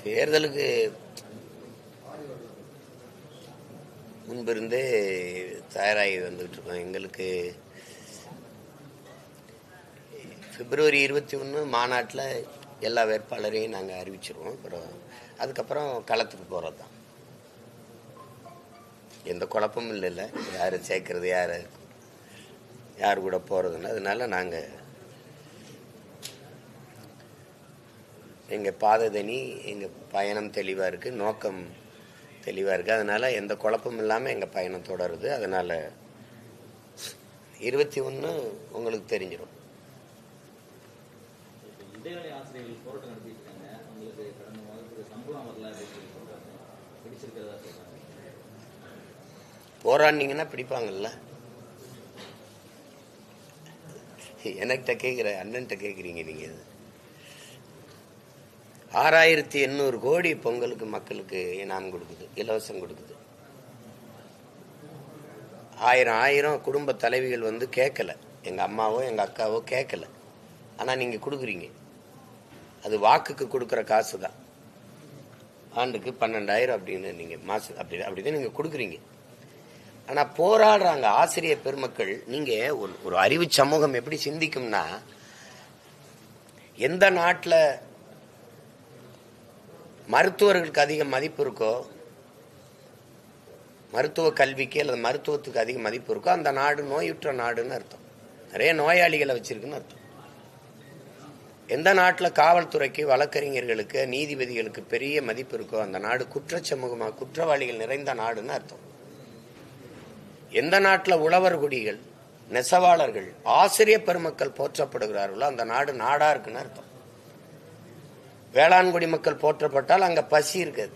தேர்தலுக்கு முன்பிருந்தே தயாராகி வந்துகிட்டு இருக்கோம். எங்களுக்கு பிப்ரவரி 21 மாநாட்டில் எல்லா வேட்பாளரையும் நாங்கள் அறிவிச்சிருவோம். அப்புறம் அதுக்கப்புறம் களத்துக்கு போகிறது தான். எந்த குழப்பமும் இல்லைல்ல, யார் சேர்க்கறது யார் கூட போகிறதுன்னு. அதனால நாங்கள் எங்கள் பாததனி, எங்கள் பயணம் தெளிவாக இருக்குது, நோக்கம் தெளிவாக இருக்குது. அதனால் எந்த குழப்பமும் இல்லாமல் எங்கள் பயணம் தொடருது. அதனால் 21 உங்களுக்கு தெரிஞ்சிடும். போராடினீங்கன்னா பிடிப்பாங்கல்ல. எனக்கிட்ட கேட்குற அண்ணன்ட்ட கேட்குறீங்க நீங்கள். 6800 கோடி பொங்கலுக்கு மக்களுக்கு இனாம் கொடுக்குது, இலவசம் கொடுக்குது. 1000 குடும்ப தலைவிகள் வந்து கேட்கல, எங்கள் அம்மாவோ எங்கள் அக்காவோ கேட்கல. ஆனால் நீங்கள் கொடுக்குறீங்க. அது வாக்குக்கு கொடுக்குற காசு தான். ஆண்டுக்கு 12,000 அப்படின்னு நீங்கள் மாசம் அப்படிதான் நீங்கள் கொடுக்குறீங்க. ஆனால் போராடுறாங்க ஆசிரியர் பெருமக்கள். நீங்கள் ஒரு அறிவு சமூகம் எப்படி சிந்திக்கும்னா, எந்த நாட்டில் மருத்துவர்களுக்கு அதிக மதிப்பு இருக்கோ, மருத்துவ கல்விக்கு அல்லது மருத்துவத்துக்கு அதிக மதிப்பு இருக்கோ, அந்த நாடு நோயுற்ற நாடுன்னு அர்த்தம். நிறைய நோயாளிகளை வச்சிருக்குன்னு அர்த்தம். எந்த நாட்டில் காவல்துறைக்கு, வழக்கறிஞர்களுக்கு, நீதிபதிகளுக்கு பெரிய மதிப்பு இருக்கோ, அந்த நாடு குற்றச்சமூகமாக குற்றவாளிகள் நிறைந்த நாடுன்னு அர்த்தம். எந்த நாட்டில் உழவர் குடிகள், நெசவாளர்கள், ஆசிரியர் பெருமக்கள் போற்றப்படுகிறார்களோ, அந்த நாடு நாடா இருக்குன்னு அர்த்தம். வேளாண்குடி மக்கள் போற்றப்பட்டால் அங்க பசி இருக்காது.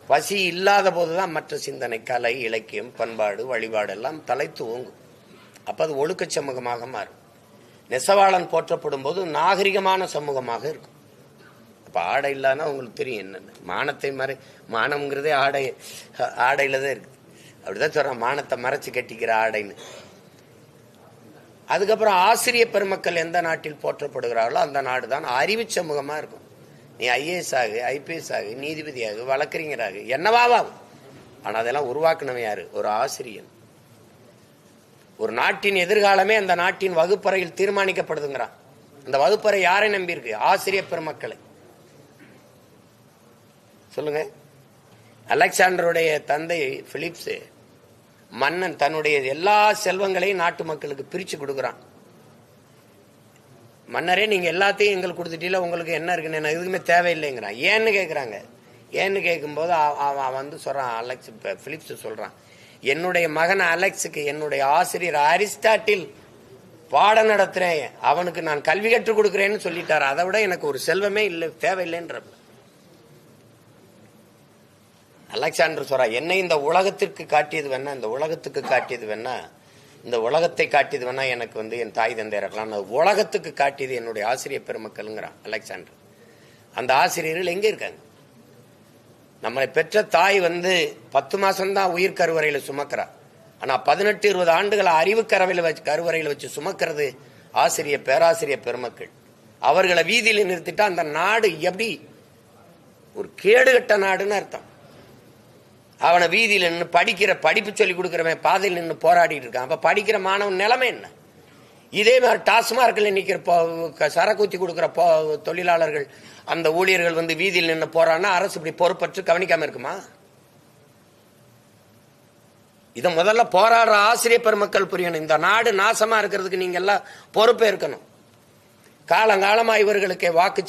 பசி இல்லாத போதுதான் மற்ற சிந்தனை, கலை, இலக்கியம், பண்பாடு, வழிபாடு எல்லாம் தலைத்து ஓங்கும். அப்ப அது ஒழுக்க சமூகமாக மாறும். நெசவாளன் போற்றப்படும் போது நாகரிகமான சமூகமாக இருக்கும். அப்ப ஆடை இல்லாத உங்களுக்கு தெரியும் என்னன்னு. மானத்தை மானம்ங்கிறதே ஆடையில தான் இருக்கு. அப்படிதான் சொல்றான், மானத்தை மறைச்சு கட்டிக்கிற ஆடைன்னு. அதுக்கப்புறம் ஆசிரியர் பெருமக்கள் எந்த நாட்டில் போற்றப்படுகிறார்களோ அந்த நாடு தான் அறிவு சமூகமா இருக்கும். நீ IAS ஆகு, IPS ஆகு, நீதிபதியாகு, வழக்கறிஞராகு, என்னவாகும். ஆனா அதெல்லாம் உருவாக்குனவன் யாரு? ஒரு ஆசிரியன். ஒரு நாட்டின் எதிர்காலமே அந்த நாட்டின் வகுப்பறையில் தீர்மானிக்கப்படுதுங்கிறான். அந்த வகுப்பறை யாரை நம்பி இருக்கு? ஆசிரியர் பெருமக்களை. சொல்லுங்க. அலெக்சாண்டருடைய தந்தை பிலிப்ஸ் மன்னன் தன்னுடைய எல்லா செல்வங்களையும் நாட்டு மக்களுக்கு பிரிச்சு கொடுக்குறான். மன்னரே, நீங்க எல்லாத்தையும் எங்களுக்கு கொடுத்துட்டீங்களா, உங்களுக்கு என்ன இருக்குன்னு, எனக்கு எதுவுமே தேவையில்லைங்கிறான். ஏன்னு கேட்குறாங்க. ஏன்னு கேட்கும்போது அவன் வந்து சொல்றான், பிலிப்ஸ் சொல்றான், என்னுடைய மகன் அலெக்ஸுக்கு என்னுடைய ஆசிரியர் அரிஸ்டாட்டில் பாடம் நடத்துறேன், அவனுக்கு நான் கல்வி கற்றுக் கொடுக்குறேன்னு சொல்லிட்டாரு. அதை விட எனக்கு ஒரு செல்வமே இல்லை, தேவையில்லைன்ற அலெக்சாண்டர் சொல்றா, என்னை இந்த உலகத்திற்கு காட்டியது வேணா, இந்த உலகத்துக்கு காட்டியது வேணா, இந்த உலகத்தை காட்டியது வேணா எனக்கு வந்து என் தாய் தந்தை இருக்கலாம், உலகத்துக்கு காட்டியது என்னுடைய ஆசிரியர் பெருமக்கள்ங்கிறான் அலெக்சாண்டர். அந்த ஆசிரியர்கள் எங்க இருக்காங்க? நம்மளை பெற்ற தாய் வந்து 10 மாசம்தான் உயிர் கருவறையில சுமக்கிறா. ஆனா 18-20 ஆண்டுகள் அறிவு கருவறையில வச்சு சுமக்கிறது ஆசிரியர் பேராசிரியர் பெருமக்கள். அவர்களை வீதியில் நிறுத்திட்டா அந்த நாடு எப்படி ஒரு கேடுகட்ட நாடுன்னு அர்த்தம். அவனை வீதியில் நின்று படிப்பு சொல்லி கொடுக்கிறவன் பாதையில் நின்று போராடிட்டு இருக்கான். அப்ப படிக்கிற மாணவன் நிலைமை என்ன? இதே மாதிரி டாஸ்மார்க்ல நிக்கிற சரக்கூத்தி கொடுக்கிற தொழிலாளர்கள், அந்த ஊழியர்கள் வந்து வீதியில் நின்று போறான்னா அரசு இப்படி பொறுப்பற்று கவனிக்காம இருக்குமா? இத முதல்ல போராடுற ஆசிரியர் பெருமக்கள் புரியணும். இந்த நாடு நாசமா இருக்கிறதுக்கு நீங்க எல்லாம் பொறுப்பே இருக்கணும். காலங்காலமா இவர்களுக்கு வாக்கு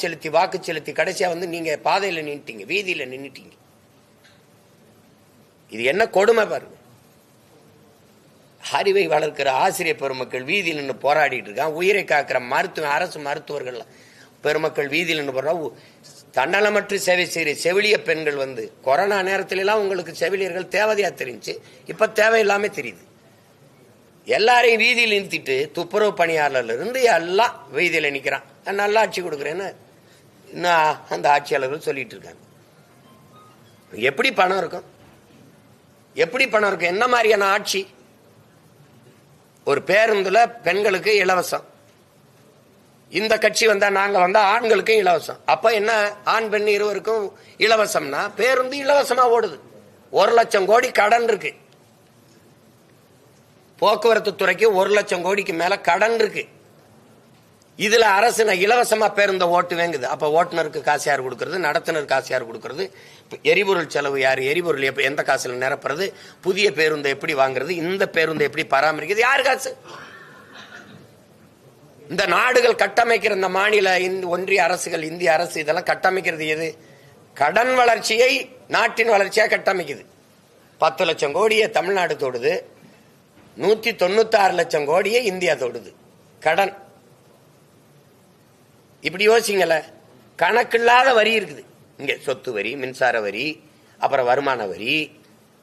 செலுத்தி கடைசியா வந்து நீங்க பாதையில நின்னுட்டீங்க, வீதியில நின்னுட்டீங்க. இது என்ன கொடுமை பாருங்க. அறிவை வளர்க்கிற ஆசிரியர் பெருமக்கள் வீதியில் நின்று போராடிட்டு இருக்கான். உயிரை காக்கிற அரசு மருத்துவர்கள் பெருமக்கள் வீதியில் நின்று போறா. தன்னலமற்று சேவை செய்கிற செவிலிய பெண்கள் வந்து கொரோனா நேரத்துல எல்லாம் உங்களுக்கு செவிலியர்கள் தேவையா தெரிஞ்சு, இப்ப தேவையில்லாம தெரியுது. எல்லாரையும் வீதியில் நிறுத்திட்டு துப்புரவு பணியாளர்ல இருந்து எல்லாம் வீதியில நிக்கிறான். நல்லா ஆட்சி கொடுக்குறேன்னு அந்த ஆட்சியாளர்கள் சொல்லிட்டு இருக்காங்க. எப்படி பணம் இருக்கும்? எப்படி பணம் இருக்கும்? என்ன மாதிரியான ஆட்சி? ஒரு பேருந்துல பெண்களுக்கு இலவசம், இந்த கட்சி வந்தா நாங்க வந்தா ஆண்களுக்கு இலவசம். அப்ப என்ன, ஆண் பெண் இருவருக்கும் இலவசம்னா பேருந்து இலவசமா ஓடுது. 1,00,000 கோடி கடன் இருக்கு போக்குவரத்து துறைக்கு, 1,00,000 கோடிக்கு மேல கடன் இருக்கு. இதுல அரசு இலவசமா பேருந்த ஓட்டு வேங்குது. அப்ப ஓட்டுநருக்கு காசு யார் கொடுக்கறது, நடத்துனர் காசு யார் கொடுக்கறது, எரிபொருள் செலவு யாரு, எரிபொருள் எந்த காசுல நிரப்புறது, புதிய பேருந்தை எப்படி வாங்குறது, இந்த பேருந்தை எப்படி பராமரிக்கிறது, யாரு காசு? இந்த நாடுகள் கட்டமைக்கிற இந்த மாநில ஒன்றிய அரசுகள், இந்திய அரசு இதெல்லாம் கட்டமைக்கிறது எது? கடன் வளர்ச்சியை நாட்டின் வளர்ச்சியா கட்டமைக்குது. 10 லட்சம் கோடியை தமிழ்நாடு தொடுது, 196 லட்சம் கோடியை இந்தியா தொடுது கடன். இப்படி யோசிங்கல, கணக்கில்லாத வரி இருக்குது இங்க. சொத்து வரி, மின்சார வரி, அப்புறம் வருமான வரி,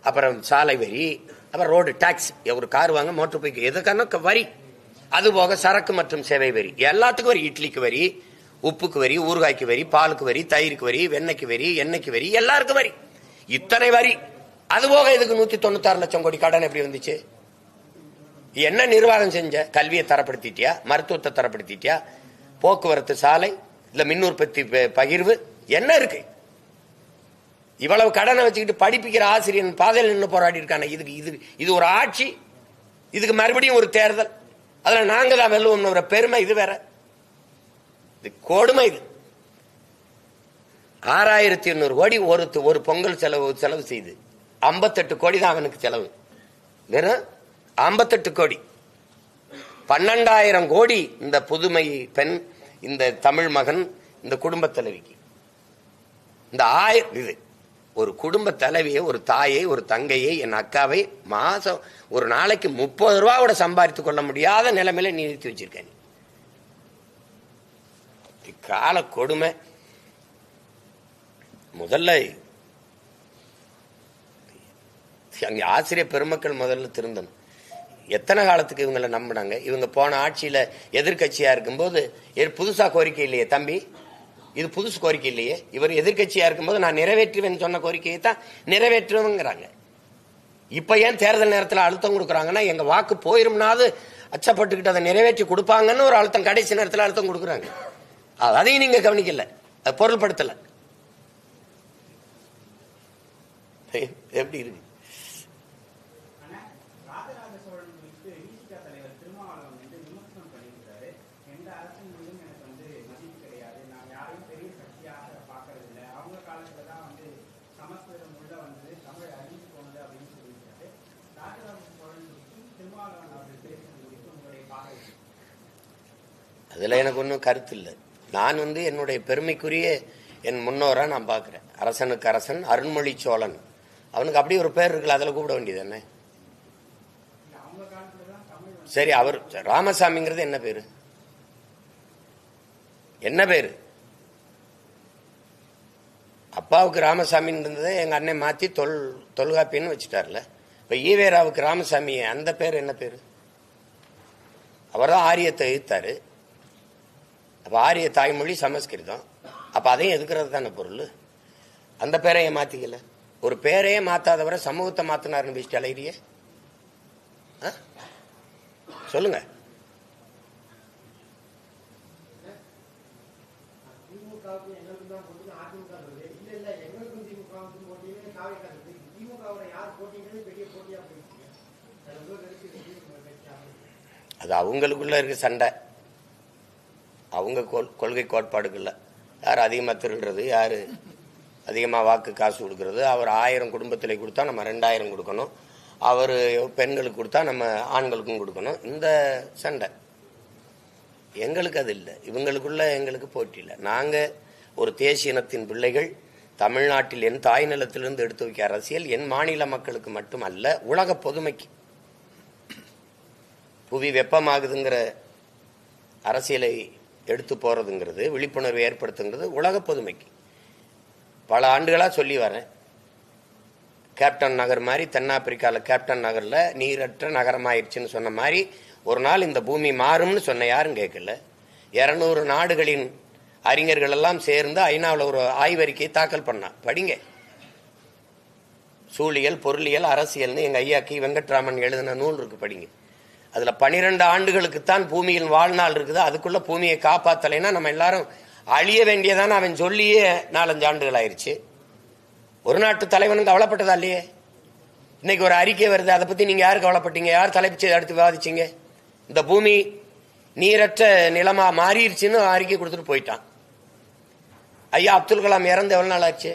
அப்புறம் சாலை வரி, அப்புறம் ரோடு டாக்ஸ், ஒரு கார் வாங்க மோட்டர் பைக் எதுக்கான வரி, அது போக சரக்கு மற்றும் சேவை வரி, எல்லாத்துக்கும் வரி. இட்லிக்கு வரி, உப்புக்கு வரி, ஊறுகாய்க்கு வரி, பாலுக்கு வரி, தயிருக்கு வரி, வெண்ணெய்க்கு வரி, எண்ணெய்க்கு வரி, எல்லாருக்கும் வரி. இத்தனை வரி. அது போக இதுக்கு 196 லட்சம் கோடி கடன் எப்படி வந்துச்சு? என்ன நிர்வாகம் செஞ்ச? கல்வியை தரப்படுத்திட்டியா, மருத்துவத்தை தரப்படுத்திட்டியா, போக்குவரத்து சாலை, இல்ல மின் உற்பத்தி பகிர்வு, என்ன இருக்கு? இவ்வளவு கடனை வச்சுக்கிட்டு படிப்பிக்கிற ஆசிரியன் பாதையில் நின்று போராடி இருக்கான. இது ஒரு ஆட்சி, இதுக்கு மறுபடியும் ஒரு தேர்தல், அதுல நாங்க தான் வெல்லுவோம் ஒரு பெருமை, இது வேற. இது கொடுமை. இது 6,800 கோடி ஒரு பொங்கல் செலவு செய்து 58 கோடி தான் அவனுக்கு செலவு. வெறும் 58 கோடி. 12,000 கோடி இந்த புதுமை பெண், இந்த தமிழ் மகன், இந்த குடும்ப தலைவிக்கு. இந்த இது ஒரு குடும்ப தலைவியை, ஒரு தாயை, ஒரு தங்கையை, என் அக்காவை மாசம் ஒரு நாளைக்கு 30 ரூபா கூட சம்பாதித்துக் கொள்ள முடியாத நிலைமையில நீ நிறுத்தி வச்சிருக்க. கால கொடுமை. முதல்ல அங்க ஆசிரியர் பெருமக்கள் முதல்ல திருந்தணும். எத்தனை காலத்துக்கு இவங்களை நம்பினாங்க? இவங்க போன ஆட்சியில எதிர்கட்சியா இருக்கும்போது புதுசா கோரிக்கை இல்லையே தம்பி, இது புதுசு கோரிக்கை இல்லையே. இவர் எதிர்கட்சியா இருக்கும்போது நான் நிறைவேற்றுவேன் சொன்ன கோரிக்கையை தான் நிறைவேற்றுவேங்கிறாங்க. இப்ப ஏன் தேர்தல் நேரத்தில் அழுத்தம் கொடுக்குறாங்கன்னா, எங்க வாக்கு போயிரும்னாவது அச்சப்பட்டுக்கிட்டு அதை நிறைவேற்றி கொடுப்பாங்கன்னு ஒரு அழுத்தம், கடைசி நேரத்தில் அழுத்தம் கொடுக்குறாங்க. அதையும் நீங்க கவனிக்கல, அது பொருள்படுத்தல. எப்படி இருக்கு? அதுல எனக்கு ஒன்றும் கருத்து இல்லை. நான் என்னுடைய பெருமைக்குரிய என் முன்னோரா நான் பார்க்கிறேன். அரசனுக்கு அரசன் அருண்மொழி சோழன், அவனுக்கு அப்படி ஒரு பேர் இருக்குல்ல, அதில் கூப்பிட வேண்டியது என்ன? சரி, அவர் ராமசாமிங்கிறது என்ன பேரு? என்ன பேரு? அப்பாவுக்கு ராமசாமின்னு இருந்ததை எங்க அண்ணன் மாத்தி தொல்காப்பின்னு வச்சுட்டார்ல. இப்ப ஈவேராவுக்கு ராமசாமி, அந்த பேர் என்ன பேரு? அவர் தான் ஆரியத்தை எதிர்த்தாரு. அப்ப ஆரிய தாய்மொழி சமஸ்கிருதம், அப்ப அதையும் எதுக்குறது தானே பொருள். அந்த பேரையே மாத்திக்கல. ஒரு பேரையே மாத்தாதவரை சமூகத்தை மாத்தினாருன்னு பேசிட்டு அலையிறிய சொல்லுங்க. அது அவங்களுக்குள்ள இருக்க சண்டை, அவங்க கொள்கை கோட்பாடுகள்ல யார் அதிகமாக திருடுறது, யார் அதிகமாக வாக்கு காசு கொடுக்கறது. அவர் 1000 குடும்பத்தில் கொடுத்தா நம்ம 2000 கொடுக்கணும், அவர் பெண்களுக்கு கொடுத்தா நம்ம ஆண்களுக்கும் கொடுக்கணும். இந்த சண்டை எங்களுக்கு அது இல்லை, இவங்களுக்குள்ள எங்களுக்கு போட்டி இல்லை. நாங்கள் ஒரு தேசிய இனத்தின் பிள்ளைகள். தமிழ்நாட்டில் என் தாய் நிலத்திலிருந்து எடுத்து வைக்க அரசியல் என் மாநில மக்களுக்கு மட்டுமல்ல, உலக பொதுமைக்கு. புவி வெப்பமாகுதுங்கிற அரசியலை எடுத்து போறதுங்கிறது, விழிப்புணர்வு ஏற்படுத்துங்கிறது உலக பொதுமைக்கு. பல ஆண்டுகளா சொல்லி வரேன். கேப்டன் நகர் மாதிரி தென்னாப்பிரிக்காவில் கேப்டன் நகர்ல நீரற்ற நகரமாயிருச்சுன்னு சொன்ன மாதிரி ஒரு நாள் இந்த பூமி மாறும்னு சொன்ன யாரும் கேட்கல. 200 நாடுகளின் அறிஞர்கள் எல்லாம் சேர்ந்து ஐநாவில் ஒரு ஆய்வறிக்கையை தாக்கல் பண்ணா. படிங்க. சூழியல், பொருளியல், அரசியல்னு எங்க ஐயா கி வெங்கட்ராமன் எழுதின நூல் இருக்கு, படிங்க. அதுல 12 ஆண்டுகளுக்குத்தான் பூமியின் வாழ்நாள் இருக்குது. அதுக்குள்ள பூமியை காப்பாத்தலைன்னா நம்ம எல்லாரும் அழிய வேண்டியதான அவன் சொல்லியே 4-5 ஆண்டுகள் ஆயிடுச்சு. ஒரு நாட்டு தலைவனுக்கு கவலைப்பட்டதா இல்லையே? இன்னைக்கு ஒரு அறிக்கை வருது, அதை பத்தி நீங்க யாரு கவலைப்பட்டீங்க? யார் தலைப்பு அடுத்து விவாதிச்சீங்க? இந்த பூமி நீரற்ற நிலமா மாறிடுச்சுன்னு அறிக்கை கொடுத்துட்டு போயிட்டான். ஐயா அப்துல் கலாம் இறந்து எவ்வளவு நாள் ஆச்சு?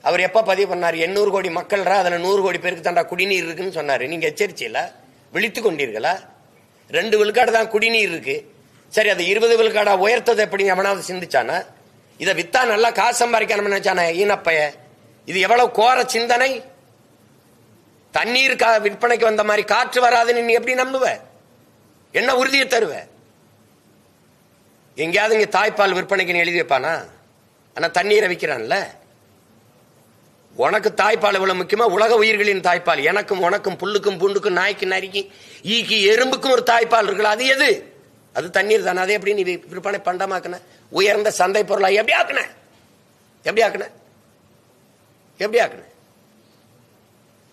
அவர் எப்ப பதிவு பண்ணார்? 800 கோடி மக்கள், அதுல 100 கோடி பேருக்கு தாண்டா குடிநீர் இருக்குன்னு சொன்னாரு. நீங்க எச்சரிச்சீங்களா? விழித்து கொண்டீர்களா? 2 விழுக்காடு தான் குடிநீர் இருக்கு. சரி, அது 20 விழுக்காடா உயர்த்தது எப்படி எவனாவது சிந்திச்சானா? இதை வித்தா நல்லா காசு சம்பாதிக்கணும்னு நினைச்சானே ஈனப்பைய. இது எவ்வளவு கோர சிந்தனை! தண்ணீர் விற்பனைக்கு வந்த மாதிரி காற்று வராதுன்னு நீ எப்படி நம்புவ? என்ன உறுதியை தருவ? எங்கேயாவது இங்க தாய்ப்பால் விற்பனைக்கு எழுதி வைப்பானா? ஆனா தண்ணீரை விற்கிறான்ல. உனக்கு தாய்ப்பால் எவ்வளவு முக்கியமா? உலக உயிர்களின் தாய்ப்பால். எனக்கும் உனக்கும் புல்லுக்கும் பூண்டுக்கும் நாய்க்கு நரிக்கு ஈக்கி எறும்புக்கும் ஒரு தாய்ப்பால் இருக்குல்ல, அது எது? அது தண்ணீர் தானே. அதை எப்படி நீ விற்பனை பண்டமாக்குன? உயர்ந்த சந்தை பொருளா எப்படி ஆக்குன? எப்படி ஆக்குன? எப்படி ஆக்குன?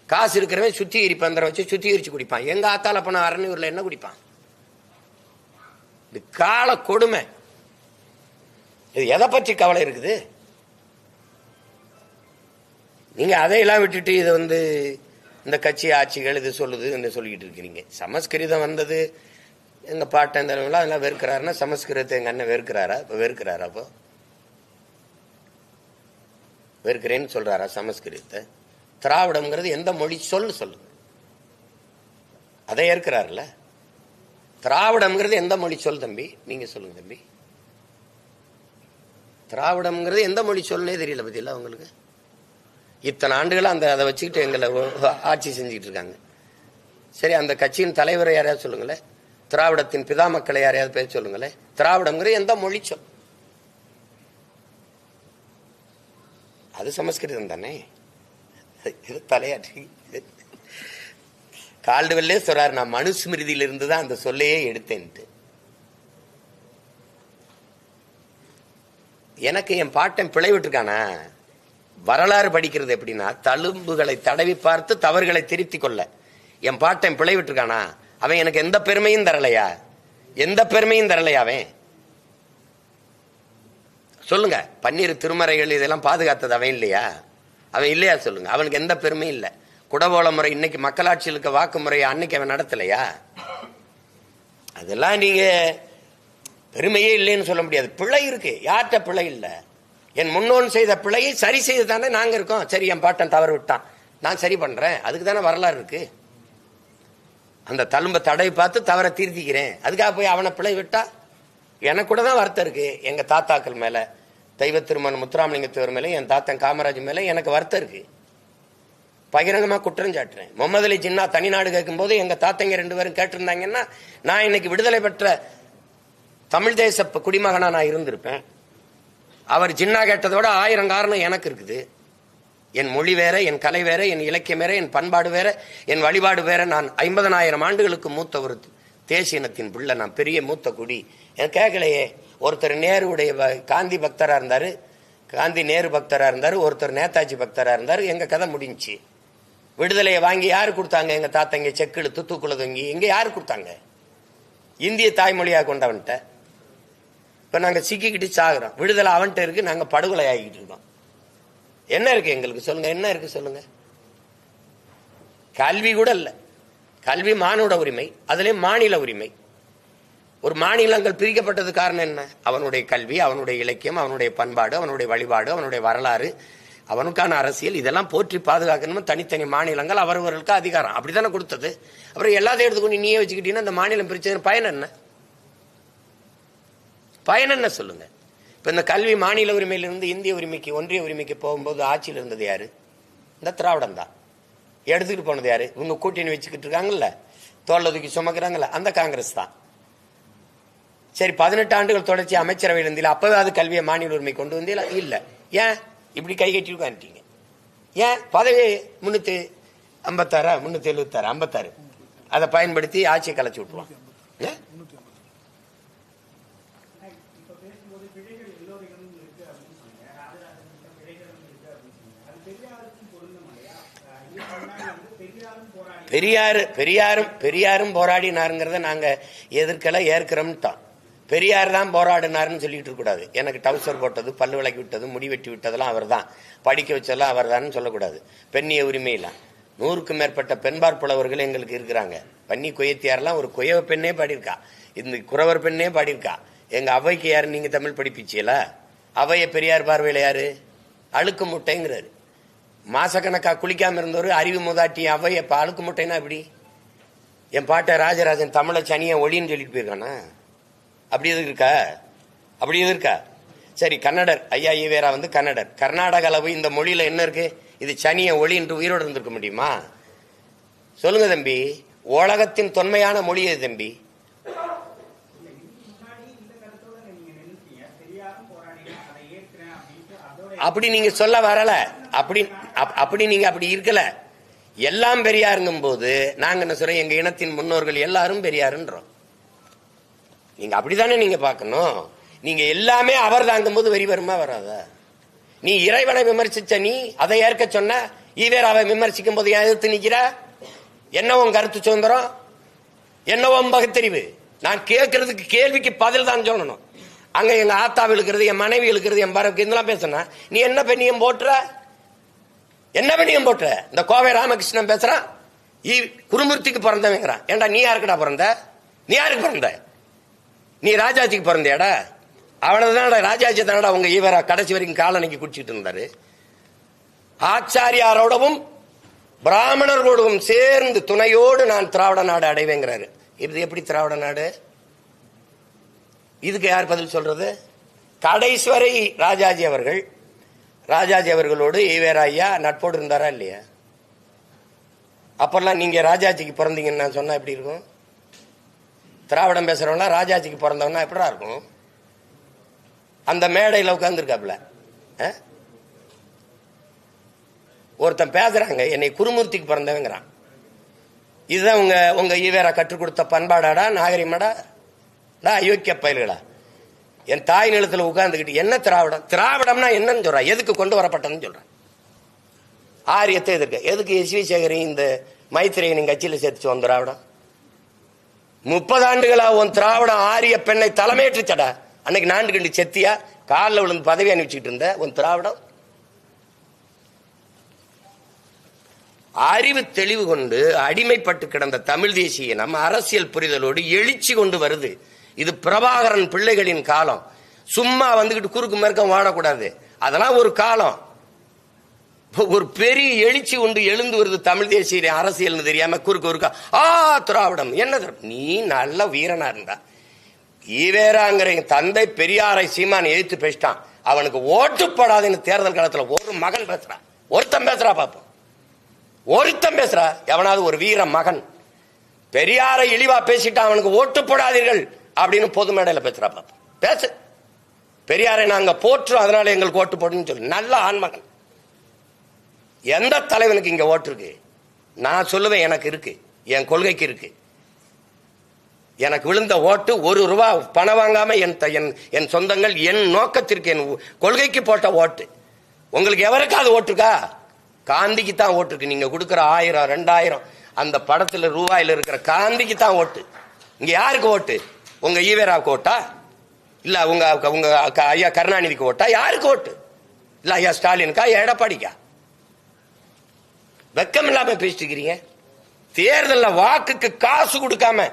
காசு இருக்கிறவன் சுத்திகரி பந்தரை வச்சு சுத்திகரிச்சு குடிப்பான். எங்க ஆத்தால போன அரணியூர்ல என்ன குடிப்பான்? இது கால கொடுமை. இது எதை பற்றி கவலை இருக்குது? நீங்க அதையெல்லாம் விட்டுட்டு இதை இந்த கட்சி ஆட்சிகள் இது சொல்லுது சொல்லிக்கிட்டு இருக்கிறீங்க. சமஸ்கிருதம் வந்தது எங்க பாட்டன் அதெல்லாம் வெறுக்கிறாருன்னா சமஸ்கிருதத்தை எங்க அண்ணன் வெறுக்கிறாரா? இப்ப வெறுக்கிறாரா? அப்போ வெறுக்கிறேன்னு சொல்றாரா சமஸ்கிருதத்தை? திராவிடம்ங்கிறது எந்த மொழி சொல்லுங்க. அதை ஏற்கிறாருல்ல. திராவிடம்ங்கிறது எந்த மொழி சொல் தம்பி? நீங்க சொல்லுங்க தம்பி. திராவிடம்ங்கிறது எந்த மொழி சொல்லுனே தெரியல பத்தியில உங்களுக்கு. இத்தனை ஆண்டுகள் அதை வச்சுக்கிட்டு எங்களை ஆட்சி செஞ்சுக்கிட்டு இருக்காங்க. சரி, அந்த கட்சியின் தலைவரை யாரையாவது சொல்லுங்களேன். திராவிடத்தின் பிதா மக்களை யாரையாவது பேச சொல்லுங்களேன். திராவிடம்ங்கிறது எந்த மொழி சொல்? அது சமஸ்கிருதம் தானே. தலையாற்றி கால்டுவெல்லே சொல்றாரு, நான் மனுஸ்மிருதியிலிருந்து தான் அந்த சொல்லையே எடுத்தேன்ட்டு. எனக்கு என் பாட்டன் பிழை விட்டுருக்கானா? வரலாறு படிக்கிறது எப்படின்னா, தழும்புகளை தடவி பார்த்து தவறுகளை திருத்திக் கொள்ள. என் பாட்டன் பிழை விட்டுருக்கானா? அவன் எனக்கு எந்த பெருமையும் தரலையா? எந்த பெருமையும் தரலையா அவன்? சொல்லுங்க. பன்னீர் திருமறைகள் இதெல்லாம் பாதுகாத்தது அவன் இல்லையா? அவன் இல்லையா? சொல்லுங்க. அவனுக்கு எந்த பெருமையும் இல்லை. குடவோல முறை இன்னைக்கு மக்களாட்சியில் இருக்க வாக்கு முறையை அன்னைக்கு அவன் நடத்தலையா? அதெல்லாம் நீங்க பெருமையே இல்லைன்னு சொல்ல முடியாது. பிழை இருக்கு. யார்கிட்ட பிழை இல்லை? என் முன்னோன் செய்த பிழையை சரி செய்து தானே நாங்க இருக்கோம். சரி, என் பாட்டன் தவறு விட்டான், நான் சரி பண்றேன். அதுக்கு தானே வரலாறு இருக்கு. அந்த தழும்ப தடவை பார்த்து தவறை தீர்த்திக்கிறேன். அதுக்காக போய் அவனை பிழை விட்டா எனக்கு கூட தான் வருத்தம் இருக்கு. எங்க தாத்தாக்கள் மேல, தெய்வ திருமணம் முத்துராமலிங்கத்தவர் மேல, என் தாத்தன் காமராஜ் மேல எனக்கு வருத்தம் இருக்கு. பகிரங்கமா குற்றம் சாட்டுறேன். முகமது அலி ஜின்னா தனிநாடு கேட்கும் போது எங்க தாத்தங்க 2 பேரும் கேட்டிருந்தாங்கன்னா நான் இன்னைக்கு விடுதலை பெற்ற தமிழ் தேச குடிமகனா நான் இருந்திருப்பேன். அவர் ஜின்னா கேட்டதோட 1000 காரணம் எனக்கு இருக்குது. என் மொழி வேற, என் கலை வேற, என் இலக்கியம் வேற, என் பண்பாடு வேற, என் வழிபாடு வேற. நான் 50,000 ஆண்டுகளுக்கு மூத்த ஒரு தேசியனத்தின் பிள்ளை. நான் பெரிய மூத்த குடி. எனக்கு கேட்கலையே. ஒருத்தர் நேருடைய காந்தி பக்தரா இருந்தாரு, காந்தி நேரு பக்தரா இருந்தாரு, ஒருத்தர் நேதாஜி பக்தரா இருந்தாரு. எங்க கதை முடிஞ்சு. விடுதலையை வாங்கி யாரு கொடுத்தாங்க? எங்க தாத்தங்க செக்கு இழுத்து தூக்குல தொங்கி. எங்க யாரு கொடுத்தாங்க? இந்திய தாய்மொழியாக கொண்டவன்ட்ட. இப்ப நாங்க சிக்கிக்கிட்டு சாகுறோம். விடுதலை அவன்கிட்ட இருக்கு, நாங்க படுகொலை ஆகிட்டு இருக்கோம். என்ன இருக்கு எங்களுக்கு? சொல்லுங்க, என்ன இருக்கு சொல்லுங்க? கல்வி கூட இல்ல. கல்வி மானுட உரிமை, அதுலயும் மாநில உரிமை. ஒரு மாநிலங்கள் பிரிக்கப்பட்டது காரணம் என்ன? அவனுடைய கல்வி, அவனுடைய இலக்கியம், அவனுடைய பண்பாடு, அவனுடைய வழிபாடு, அவனுடைய வரலாறு, அவனுக்கான அரசியல், இதெல்லாம் போற்றி பாதுகாக்கணும். தனித்தனி மாநிலங்கள் அவரவர்களுக்கு அதிகாரம் அப்படித்தானே கொடுத்தது. அப்புறம் எல்லாத்தையும் எடுத்துக்கொண்டு நீயே வச்சுக்கிட்டீங்கன்னா இந்த மாநிலம் பிரிச்சது பயன் என்ன? பயன் என்ன சொல்லுங்க? இப்ப இந்த கல்வி மாநில உரிமையிலிருந்து இந்திய உரிமைக்கு, ஒன்றிய உரிமைக்கு போகும்போது ஆட்சியில் இருந்தது யாரு? இந்த திராவிடம் தான். எடுத்துக்கிட்டு போனது யாரு? இவங்க கூட்டணி வச்சுக்கிட்டு இருக்காங்கல்ல, தோல்ல தூக்கி சுமக்கிறாங்கல்ல, அந்த காங்கிரஸ் தான். சரி, 18 ஆண்டுகள் தொடர்ச்சி அமைச்சரவையில் இருந்தீங்களா? அப்பவே அது கல்வியை மாநில உரிமை கொண்டு வந்தீங்களா? இல்ல. ஏன் இப்படி கை கட்டி உட்காந்துட்டீங்க? ஏன் பதவி 356 376 56 அதை பயன்படுத்தி ஆட்சியை கலைச்சு விட்டுருவான். பெரியாரும் போராடினாருங்கிறத நாங்க எதிர்க்கல ஏற்கிறோம்ட்டோம். பெரியார் தான் போராடினாருன்னு சொல்லிட்டு இருக்க கூடாது. எனக்கு டவுசர் போட்டது, பல்லு விளக்கி விட்டது, முடி வெட்டி விட்டதெல்லாம் அவர் தான், படிக்க வச்சதெல்லாம் அவர் தான் சொல்லக்கூடாது. பெண்ணிய உரிமையில 100க்கும் மேற்பட்ட பெண்பார் புலவர்கள் எங்களுக்கு இருக்கிறாங்க. பன்னி கொய்யத்தியாரெல்லாம் ஒரு கொயவ பெண்ணே பாடியிருக்கா, இந்த குறவர் பெண்ணே பாடியிருக்கா. எங்க அவைக்கு யாரு நீங்க தமிழ் படிப்பிச்சீங்களா? அவைய பெரியார் பார்வையில யாரு? அழுக்கு முட்டைங்கிறாரு. மாசக்கணக்கா குளிக்காம இருந்தவர் அறிவு மூதாட்டி அவைய அழுக்கு முட்டைன்னா எப்படி? என் பாட்ட ராஜராஜன் தமிழை சனியை ஒளின்னு சொல்லிட்டு போயிருக்கானா? அப்படி எது இருக்கா? அப்படி எது இருக்கா? சரி, கன்னடர் ஐயா ஈவேரா வந்து கன்னடர். கர்நாடக அளவு இந்த மொழியில என்ன இருக்கு? இது சனியை ஒளி என்று உயிரோடு இருந்திருக்க முடியுமா? சொல்லுங்க தம்பி. உலகத்தின் தொன்மையான மொழி எது தம்பி? அப்படி நீங்க சொல்ல வரல. அப்படி நீங்க அப்படி இருக்கல. எல்லாம் பெரியாருங்கும் போது நாங்க என்ன சொல்றோம்? எங்க இனத்தின் முன்னோர்கள் எல்லாரும் பெரியாருன்றோம். நீங்க அப்படித்தானே நீங்க பார்க்கணும். நீங்க எல்லாமே அவர் தாங்கும் போது வெறி வருமா வராதா? நீ இறைவனை விமர்சிச்ச நீ அதை ஏற்க சொன்ன, ஈவேராவை விமர்சிக்கும் போது ஏன் எதிர்த்து நிக்கிற? என்னவோ கருத்து சுதந்திரம், என்னவோ பகுத்தறிவு. நான் கேட்கறதுக்கு கேள்விக்கு பதில் தான் சொல்லணும். அங்க எங்க ஆத்தாவில் இருக்கிறது, என் மனைவி இருக்கிறது, என் பரவுக்கு இதெல்லாம் பேசுனா நீ என்ன பெண்ணியம் போட்டுற? என்ன பெண்ணியம் போட்டுற? இந்த கோவை ராமகிருஷ்ணன் பேசுறான், குருமூர்த்திக்கு பிறந்தவங்கிறான். ஏண்டா நீ யாருக்குடா பிறந்த? நீ யாருக்கு பிறந்த? நீ ராஜாஜிக்கு பிறந்தேடா? அவனதானடா ராஜாஜி தானடா உங்க ஈவரா கடைசி வரைக்கும் காலனைக்கு குடிச்சிட்டு இருந்தாரு. ஆச்சாரியாரோடவும் பிராமணர்களோடவும் சேர்ந்து துணையோடு நான் திராவிட நாடு அடைவேங்கிறாரு. இது எப்படி திராவிட நாடு? இதுக்கு யார் பதில் சொல்றது? கடைஸ்வரை ராஜாஜி அவர்களோடு ஈவேரா ஐயா நட்போடு இருந்தாரா இல்லையா? அப்பெல்லாம் நீங்க ராஜாஜிக்கு பிறந்தீங்கன்னு நான் சொன்னா எப்படி இருக்கும்? திராவிடம் பேசுறவனா ராஜாஜிக்கு பிறந்தவனா எப்படா இருக்கும்? அந்த மேடையில் உட்கார்ந்துருக்காப்ல ஒருத்தன் பேசுறாங்க, என்னை குருமூர்த்திக்கு பிறந்தவங்கிறான். இதுதான் உங்க ஈவேரா கற்றுக் கொடுத்த பண்பாடாடா, நாகரிகமாடா? அயோக்கிய பயல்களா? என் தாய் நிலத்தில் உட்கார்ந்துக்கிட்டு என்ன திராவிடம்? திராவிடம்னா என்னன்னு சொல்றான்? எதுக்கு கொண்டு வரப்பட்டதுன்னு சொல்றான்? ஆரியத்தை எதிர்க்க. எதுக்கு எஸ்.வி. சேகரையும் இந்த மைத்திரையனின் கட்சியில சேர்த்து வந்த திராவிடம்? 30 ஆண்டுகளா உன் திராவிடம் ஆரிய பெண்ணை தலைமையேற்றுச்சடா. அன்னைக்கு நான்கு கண்டு செத்தியா காலில் விழுந்து பதவி அனுப்பிச்சுட்டு இருந்த உன் திராவிடம். அறிவு தெளிவு கொண்டு அடிமைப்பட்டு கிடந்த தமிழ் தேசிய நம்ம அரசியல் புரிதலோடு எழுச்சி கொண்டு வருது. இது பிரபாகரன் பிள்ளைகளின் காலம். சும்மா வந்துகிட்டு குறுக்கு மேற்கம் வாடக்கூடாது. அதெல்லாம் ஒரு காலம். ஒரு பெரிய எழுச்சி கொண்டு எழுந்து வருது தமிழ் தேசிய அரசியல் தெரியாம குறுக்கு ஒருக்கா திராவிடம் என்ன? நீ நல்ல வீரனா இருந்தா ஈவேராங்கிற தந்தை பெரியாரை சீமான் எதிர்த்து பேசிட்டான். அவனுக்கு ஓட்டுப்படாதுன்னு தேர்தல் காலத்துல ஒரு மகன் பேசுறான். ஒருத்தன் பேசுறா பாப்போம். ஒருத்தன் பேசுறா எவனாவது ஒரு வீர மகன் பெரியாரை இழிவா பேசிட்டான், அவனுக்கு ஓட்டு போடாதீர்கள் அப்படின்னு பொது மேடையில பேசுறா பாப்போம். பேசு. பெரியாரை நாங்க போற்றுறோம், அதனால எங்களுக்கு ஓட்டு போடுன்னு சொல்லு. நல்ல ஆண்மகன். எந்த தலைவனுக்கு இங்க ஓட்டு இருக்கு? நான் சொல்லுவேன், எனக்கு இருக்கு, என் கொள்கைக்கு இருக்கு. எனக்கு விழுந்த ஓட்டு ₹1 பணம் வாங்காம என் சொந்தங்கள் என் நோக்கத்திற்கு என் கொள்கைக்கு போட்ட ஓட்டு. உங்களுக்கு எவருக்காவது ஓட்டுருக்கா? காந்திக்கு தான் ஓட்டு இருக்கு. நீங்க கொடுக்குற 1000 2000 அந்த படத்துல ரூபாயில இருக்கிற காந்திக்கு தான் ஓட்டு. இங்க யாருக்கு ஓட்டு? உங்க ஈவேராவுக்கு ஓட்டா? இல்ல உங்க ஐயா கருணாநிதிக்கு ஓட்டா? யாருக்கு ஓட்டு? இல்ல ஐயா ஸ்டாலினுக்கா? எடப்பாடிக்கா? வெக்கம் இல்லாம பேசிட்டு இருக்கிறீங்க. தேர்தல்ல வாக்குக்கு காசு கொடுக்காம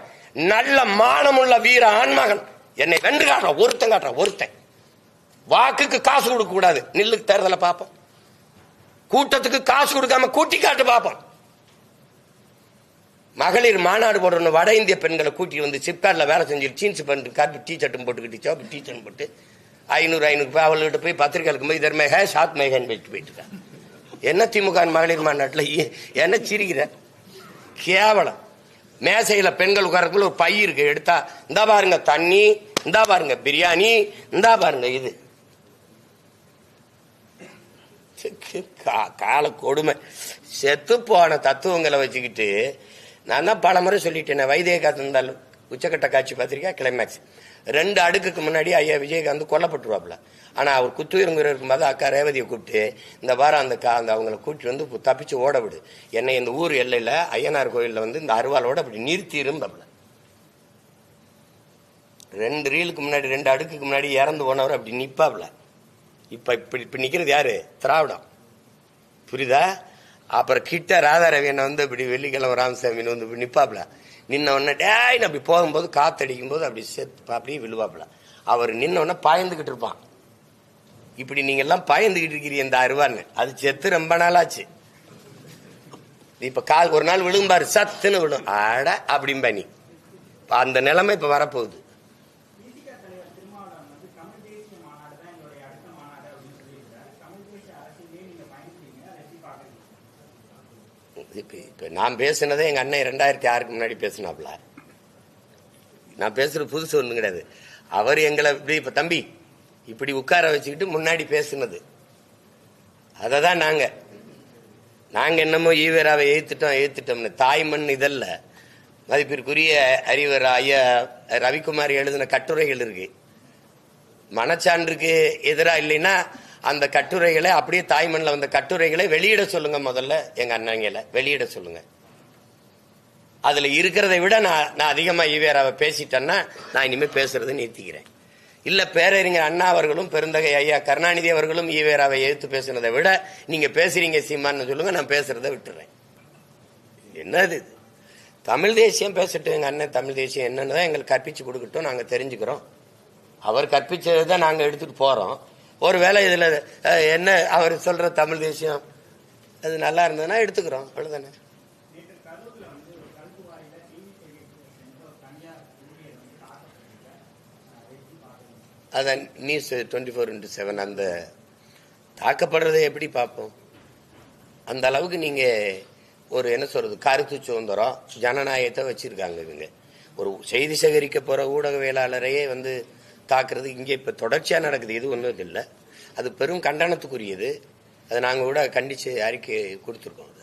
நல்ல மானமுள்ள வீர ஆண்மகன் என்னை வென்று காட்டுற ஒருத்தன் வாக்குக்கு காசு கொடுக்க கூடாது. நில்லு, தேர்தலை பார்ப்போம். கூட்டத்துக்கு காசு கொடுக்காம கூட்டி காட்டு பார்ப்போம். மகளிர் மாநாடு போடுற வட இந்திய பெண்களை கூட்டி வந்து சிப்காட்ல வேலை செஞ்சு ஜீன்ஸ் பேண்ட் காப்பி டீ ஷர்ட்டும் போட்டுக்கிட்டு சோப்பு டீ ஷர்ட் போட்டு 500 அவள்கிட்ட போய் பத்திரிகைகளுக்கு போய் இதர்மேக சாத் மேகன்னு வச்சுட்டு போயிட்டு இருக்காங்க. என்ன திமுக மகளிர் மாநாட்டில் என்ன சிரிக்கிற? கேவலம். மேசையில பெண்கள் உட்காரக்குள்ள ஒரு பை இருக்கு, எடுத்தா இந்தா பாருங்க தண்ணி, இந்தா பாருங்க பிரியாணி, இந்தா பாருங்க இது. கால கொடுமை. செத்து போன தத்துவங்களை வச்சுக்கிட்டு நான் தான் பல முறை சொல்லிட்டேன். வைத்திய காத்து இருந்தாலும் உச்சக்கட்ட காட்சி பார்த்திருக்கா? கிளைமேக்ஸ் 2 அடுக்குக்கு முன்னாடி ஐயா விஜயகாந்த் கொல்லப்பட்டுருவாப்ல. ஆனா அவர் குத்துயிருங்குற இருக்கும்போது அக்கா ரேவதியை கூப்பிட்டு இந்த வாரம் அந்த அவங்களை கூப்பிட்டு வந்து தப்பிச்சு ஓட விடு, என்னை இந்த ஊர் எல்லையில ஐயனார் கோயில்ல வந்து இந்த அருவாலோட அப்படி நிறுத்திருந்தாப்ல. 2 ரீலுக்கு முன்னாடி 2 அடுக்குக்கு முன்னாடி இறந்து போனவர் அப்படி நிப்பாப்ல. இப்ப நிக்கிறது யாரு? திராவிடம். புரியுதா? அப்புறம் கிட்ட ராதாரவியனை வந்து இப்படி வெள்ளிக்கிழமை ராமசாமின்னு வந்து இப்படி நிப்பாப்ல. நின்ன உடனே டேன்னு அப்படி போகும்போது காத்தடிக்கும் போது அப்படி செத்து அப்படியே விழுவாப்ல. அவர் நின்ன உடனே பாயந்துகிட்டு இருப்பான். இப்படி நீங்க எல்லாம் பாயந்துகிட்டு இருக்கிறீங்க இந்த அருவான்னு. அது செத்து ரொம்ப நாளாச்சு. இப்ப கால் ஒரு நாள் விழும்பாரு, சத்துன்னு விழும். ஆட அப்படிம்பா நீ. அந்த நிலைமை இப்ப வரப்போகுது. இப்ப நான் பேசினதே எங்க அண்ணன் 2006க்கு முன்னாடி பேசினாப்ல. நான் பேசுறது புதுசு ஒண்ணு கிடையாது. அவர் எங்களை இப்படி இப்ப தம்பி இப்படி உட்கார வச்சுக்கிட்டு முன்னாடி பேசுனது. அததான் நாங்க என்னமோ ஈவேராவை ஏத்துட்டோம்னு. தாய்மண் இதல்ல, மதிப்பிற்குரிய அறிவர் ஐயா ரவிக்குமார் எழுதின கட்டுரைகள் இருக்கு. மனச்சான்றுக்கு எதிரா இல்லைன்னா அந்த கட்டுரைகளை அப்படியே தாய்மண்ணில் வந்த கட்டுரைகளை வெளியிட சொல்லுங்க. முதல்ல எங்க அண்ணங்களை வெளியிட சொல்லுங்க. அதுல இருக்கிறதை விட நான் அதிகமா ஈவேராவை பேசிட்டேன்னா நான் இனிமே பேசுறதை நிறுத்திக்கிறேன். இல்ல பேரறிஞர் அண்ணா அவர்களும் பெருந்தகை ஐயா கருணாநிதி அவர்களும் ஈவேராவை எதிர்த்து பேசுனதை விட நீங்க பேசுறீங்க சீமான்னு சொல்லுங்க, நான் பேசுறதை விட்டுறேன். என்னது தமிழ் தேசியம் பேசட்டும். எங்க அண்ணன் தமிழ் தேசியம் என்னன்னு எங்களுக்கு கற்பிச்சு கொடுக்கட்டும், நாங்க தெரிஞ்சுக்கிறோம். அவர் கற்பிச்சதான் நாங்க எடுத்துட்டு போறோம். ஒருவேளை இதுல என்ன அவர் சொல்ற தமிழ் தேசியம் அது நல்லா இருந்ததுன்னா எடுத்துக்கிறோம், அவ்வளவுதானே. அதான் நியூஸ் 24/7 அந்த தாக்கப்படுறதை எப்படி பார்ப்போம்? அந்த அளவுக்கு நீங்க ஒரு என்ன சொல்றது கருத்து சுதந்திரம் ஜனநாயகத்தை வச்சிருக்காங்க இவங்க. ஒரு செய்தி சேகரிக்க போற ஊடகவியலாளரையே வந்து தாக்குறது இங்கே இப்ப தொடர்ச்சியா நடக்குது. இது ஒன்றும் இல்லை, அது பெரும் கண்டனத்துக்குரியது. அதை நாங்க கூட கண்டிச்சு அறிக்கை கொடுத்துருக்கோம்.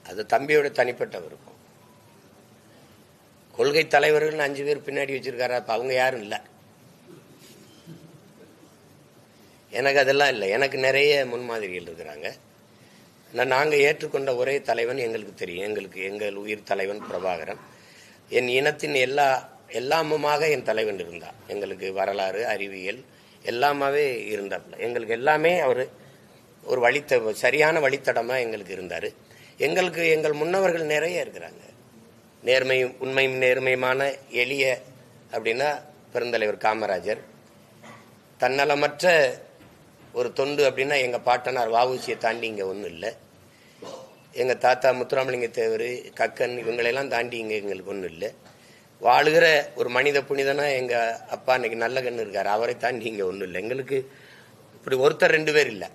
அது தம்பியோட தனிப்பட்ட விருப்பம். கொள்கை தலைவர்கள் 5 பேர் பின்னாடி வச்சிருக்காரு, அப்ப அவங்க யாரும் இல்லை. எனக்கு அதெல்லாம் இல்லை. எனக்கு நிறைய முன்மாதிரிகள் இருக்கிறாங்க. நாங்க ஏற்றுக்கொண்ட ஒரே தலைவன் எங்களுக்கு தெரியும். எங்கள் உயிர் தலைவன் பிரபாகரன். என் இனத்தின் எல்லாமுமாக என் தலைவன் இருந்தார். எங்களுக்கு வரலாறு அறிவியல் எல்லாமாவே இருந்தாப்புல. எங்களுக்கு எல்லாமே அவர் ஒரு சரியான வழித்தடமா எங்களுக்கு இருந்தாரு. எங்கள் முன்னவர்கள் நிறைய இருக்கிறாங்க. நேர்மையும் உண்மையும் நேர்மையுமான எளிய அப்படின்னா பெருந்தலைவர் காமராஜர். தன்னலமற்ற ஒரு தொண்டு அப்படின்னா எங்க பாட்டனார் வஉசியை தாண்டி இங்க ஒன்றும் இல்லை. எங்க தாத்தா முத்துராமலிங்க தேவர், கக்கன் இவங்களெல்லாம் தாண்டி இங்க எங்களுக்கு ஒன்றும் இல்லை. வாழுகிற ஒரு மனித புனிதனா எங்க அப்பா இன்னைக்கு நல்ல கண்ணு இருக்காரு, அவரை தாண்டி இங்க ஒன்றும் இல்லை. எங்களுக்கு இப்படி ஒருத்தர் 2 பேர் இல்லை,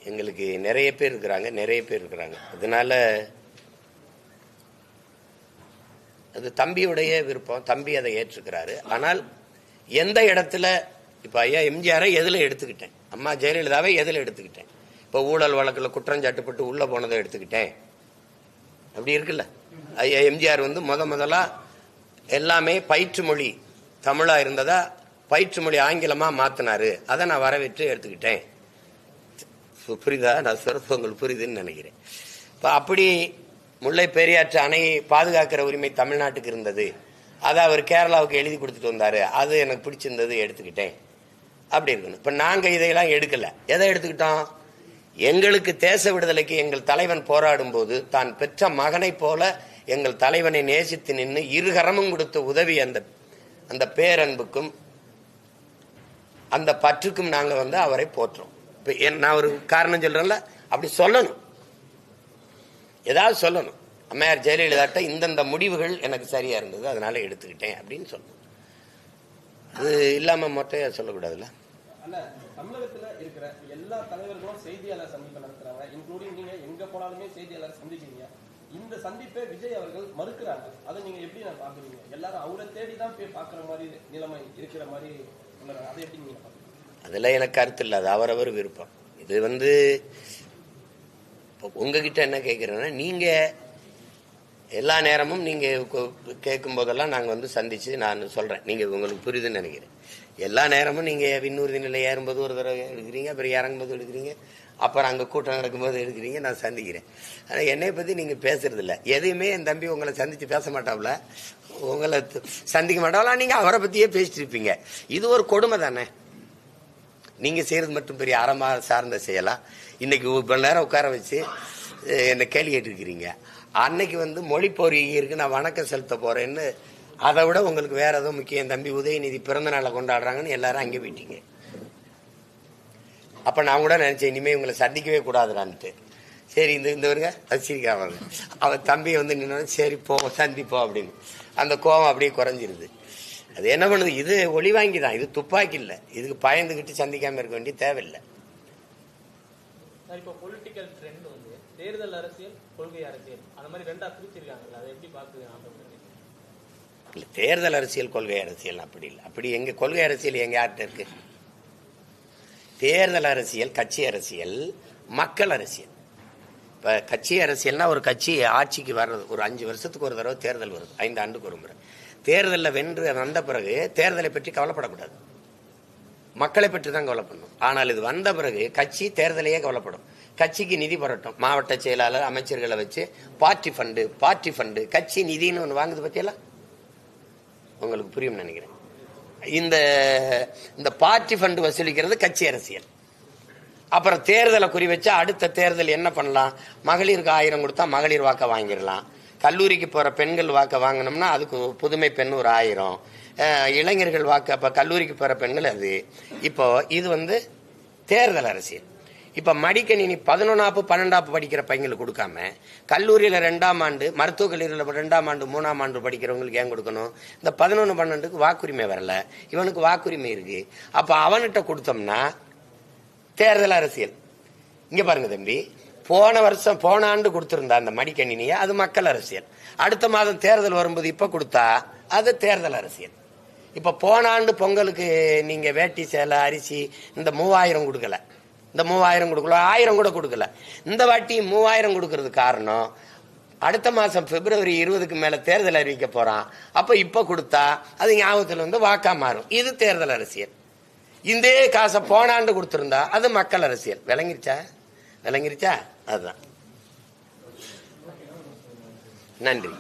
எங்களுக்கு நிறைய பேர் இருக்கிறாங்க. அதனால அது தம்பியுடைய விருப்பம், தம்பி அதை ஏற்றுக்கிறாரு. ஆனால் எந்த இடத்துல இப்ப ஐயா எம்ஜிஆரை எதுல எடுத்துக்கிட்டேன், அம்மா ஜெயலலிதாவை எதுல எடுத்துக்கிட்டேன், இப்ப ஊழல் வழக்குல குற்றஞ்சாட்டுப்பட்டு உள்ள போனதை எடுத்துக்கிட்டேன், அப்படி இருக்குல்ல. ஐயா எம்ஜிஆர் வந்து முதலா எல்லாமே பயிற்று மொழி தமிழா இருந்ததா பயிற்று மொழி ஆங்கிலமா மாத்தினாரு, அதை நான் வரவேற்று எடுத்துக்கிட்டேன். புரியுதா? நான் சொல்றது உங்களுக்கு புரியுதுன்னு நினைக்கிறேன். இப்ப அப்படி முல்லை பெரியாற்று அணையை பாதுகாக்கிற உரிமை தமிழ்நாட்டுக்கு இருந்தது, அதை அவர் கேரளாவுக்கு எழுதி கொடுத்துட்டு வந்தாரு, அது எனக்கு பிடிச்சிருந்தது எடுத்துக்கிட்டேன். அப்படி இருக்கணும். இப்ப நாங்க இதையெல்லாம் எடுக்கல. எதை எடுத்துக்கிட்டோம்? எங்களுக்கு தேச விடுதலைக்கு எங்கள் தலைவன் போராடும் போது தான் பெற்ற மகனை போல எங்கள் தலைவனை நேசித்து நின்று இருகரமும் கொடுத்த உதவி அந்த பேரன்புக்கும் அந்த பற்றுக்கும் நாங்க வந்து அவரை போற்றோம். நான் ஒரு காரணம் சொல்றேன்ல, அப்படி சொல்லணும், ஏதாவது சொல்லணும். அம்மையார் ஜெயலலிதாட்ட இந்தந்த முடிவுகள் எனக்கு சரியா இருந்தது, அதனால எடுத்துக்கிட்டேன் அப்படின்னு சொல்லணும். அது இல்லாம மொட்டையா சொல்லக்கூடாதுல்ல. தமிழகத்துல இருக்கிற எல்லா தலைவர்களும் செய்தியாளர் சந்திப்பு நடத்துறாங்க, இன்க்ளூடிங் நீங்க எங்க போனாலுமே செய்தியாளர் சந்திப்பீங்க. இந்த சந்திப்பை விஜய் அவர்கள் மறுக்கிறாங்க. அதை நீங்க எப்படி பாக்குறீங்க? எல்லாரும் அவரை தேடிதான் போய் பாக்குற மாதிரி நிலைமை இருக்கிற மாதிரி அதை எப்படி நீங்க பாக்குறீங்க? அதுல எனக்கு கருத்து இல்லை, அது அவரவர் விருப்பம். இது உங்ககிட்ட என்ன கேட்கிறேன்னா, நீங்க எல்லா நேரமும் நீங்க கேட்கும் போதெல்லாம் நாங்க சந்திச்சு நான் சொல்றேன், நீங்க உங்களுக்கு புரியுதுன்னு நினைக்கிறேன். எல்லா நேரமும் நீங்க விண்ணூர்தி நிலை ஏறும்போது ஒரு தடவை எடுக்கிறீங்க, அப்புறம் இறங்கும்போது எடுக்கிறீங்க, அப்புறம் அங்க கூட்டம் நடக்கும்போது எடுக்கிறீங்க, நான் சந்திக்கிறேன். ஆனா என்னை பத்தி நீங்க பேசுறது இல்லை. எதையுமே என் தம்பி உங்களை சந்திச்சு பேச மாட்டாப்ல, உங்களை சந்திக்க மாட்டாங்களா, நீங்க அவரை பத்தியே பேசிட்டு இருப்பீங்க. இது ஒரு கொடுமை தானே. நீங்க செய்யறது மட்டும் பெரிய அறமா சார்ந்த செய்யலாம். இன்னைக்கு இவ்வளவு நேரம் உட்கார வச்சு என்ன கேள்வி கேட்டுருக்கிறீங்க. அன்னைக்கு மொழி போர் இருக்கு, நான் வணக்கம் செலுத்த போறேன்னு, அதை விட உங்களுக்கு வேற ஏதோ முக்கியம். என் தம்பி உதயநிதி பிறந்த நாளை கொண்டாடுறாங்கன்னு எல்லாரும் அங்கே போயிட்டீங்க. அப்ப நான் கூட நினைச்சேன், இனிமே இவங்களை சந்திக்கவே கூடாதுடான்ட்டு. சரி, இந்த வருங்க ரசிக்காங்க, அவன் தம்பி நின்று சரி போ சந்திப்போம் அப்படின்னு அந்த கோபம் அப்படியே குறைஞ்சிருது. அது என்ன பண்ணுது, இது ஒளி வாங்கி தான், இது துப்பாக்கி இல்லை. இதுக்கு பயந்துகிட்டு சந்திக்காம இருக்க வேண்டிய தேவையில்லை. இப்போ பொலிட்டிக்கல் ட்ரெண்ட் தேர்தல் அரசியல், கொள்கை அரசியல், அந்த மாதிரி ரெண்டா பிரிச்சிருக்காங்க. அதை எப்படி பாக்குறீங்க? தேர்தல் அரசியல், கொள்கை அரசியல் அப்படி இல்லை. அப்படி எங்க கொள்கை அரசியல் எங்க யார்கிட்ட இருக்கு? தேர்தல் அரசியல், கட்சி அரசியல், மக்கள் அரசியல். இப்ப கட்சி அரசியல்னா ஒரு கட்சி ஆட்சிக்கு வர்றது, ஒரு 5 வருஷத்துக்கு ஒரு தடவை தேர்தல் வருது, 5 ஆண்டுக்கு ஒரு முறை. தேர்தலில் வென்று வந்த பிறகு தேர்தலை பற்றி கவலைப்படக்கூடாது, மக்களை பற்றி தான் கவலைப்படணும். ஆனால் இது வந்த பிறகு கட்சி தேர்தலையே கவலைப்படும். கட்சிக்கு நிதி புரட்டும், மாவட்ட செயலாளர் அமைச்சர்களை வச்சு பார்ட்டி ஃபண்டு கட்சி நிதின்னு ஒன்று வாங்குது பத்தியெல்லாம் உங்களுக்கு புரியும் நினைக்கிறேன். இந்த பார்ட்டி ஃபண்டு வசூலிக்கிறது கட்சி அரசியல். அப்புறம் தேர்தலை குறி வச்சா அடுத்த தேர்தல் என்ன பண்ணலாம், மகளிருக்கு 1000 கொடுத்தா மகளிர் வாக்க வாங்கிடலாம், கல்லூரிக்கு போற பெண்கள் வாக்க வாங்கினோம்னா அதுக்கு புதுமை பெண் ஒரு 1000, இளைஞர்கள் வாக்கு, அப்ப கல்லூரிக்கு போற பெண்கள் அது. இப்போ இது தேர்தல் அரசியல். இப்ப மடிக்கணினி 11ஆப்பு 12ஆப்பு படிக்கிற பையங்களுக்கு கொடுக்காம கல்லூரியில 2ஆம் ஆண்டு, மருத்துவக் கல்லூரியில 2ஆம் ஆண்டு 3ஆம் ஆண்டு படிக்கிறவங்களுக்கு ஏன் கொடுக்கணும்? இந்த 11, 12க்கு வாக்குரிமை வரல, இவனுக்கு வாக்குரிமை இருக்கு. அப்ப அவன்கிட்ட கொடுத்தோம்னா தேர்தல் அரசியல். இங்க பாருங்க தம்பி, போன ஆண்டு கொடுத்திருந்தா அந்த மடிக்கணினிய, அது மக்கள் அரசியல். அடுத்த மாதம் தேர்தல் வரும்போது இப்ப கொடுத்தா அது தேர்தல் அரசியல். இப்ப போன ஆண்டு பொங்கலுக்கு நீங்க வேட்டி சேலை அரிசி இந்த 3000 கொடுக்கல, இந்த 3000 கொடுக்கல, 1000 கூட கொடுக்கல. இந்த வாட்டி 3000 கொடுக்கறது காரணம், அடுத்த மாசம் பிப்ரவரி 20க்கு மேல தேர்தல் அறிவிக்க போறான். அப்ப இப்ப கொடுத்தா அது ஞாபகத்துல வாக்கா மாறும். இது தேர்தல் அரசியல். இந்த காசை போன ஆண்டு கொடுத்திருந்தா அது மக்கள் அரசியல். விளங்கிருச்சா? அதுதான். நன்றி.